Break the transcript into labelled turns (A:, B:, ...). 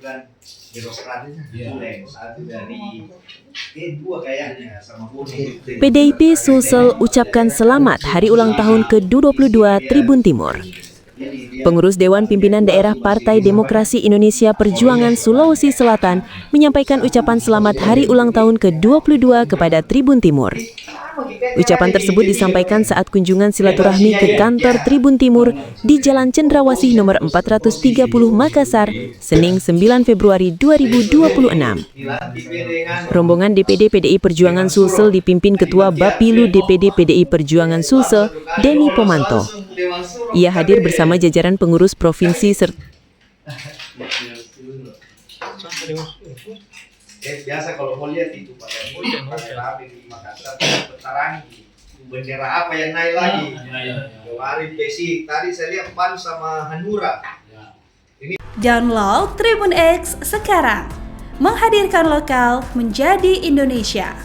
A: bukan birokratnya. Satu dari dua kayaknya sama kuning.
B: PDIP Sulsel ucapkan selamat hari ulang tahun ke-22 Tribun Timur. Pengurus Dewan Pimpinan Daerah Partai Demokrasi Indonesia Perjuangan Sulawesi Selatan menyampaikan ucapan selamat hari ulang tahun ke-22 kepada Tribun Timur. Ucapan tersebut disampaikan saat kunjungan silaturahmi ke kantor Tribun Timur di Jalan Cendrawasih nomor 430 Makassar, Senin 9 Februari 2026. Rombongan DPD PDI Perjuangan Sulsel dipimpin Ketua Bapilu DPD PDI Perjuangan Sulsel, Denny Pomanto. Ia hadir bersama jajaran pengurus provinsi serta
A: biasa kalau mau lihat itu pada rame di Makassar Tarangi bendera apa yang naik lagi kemarin basic tadi saya lihat PAN sama Hanura.
C: Download Tribun X sekarang, menghadirkan lokal menjadi Indonesia.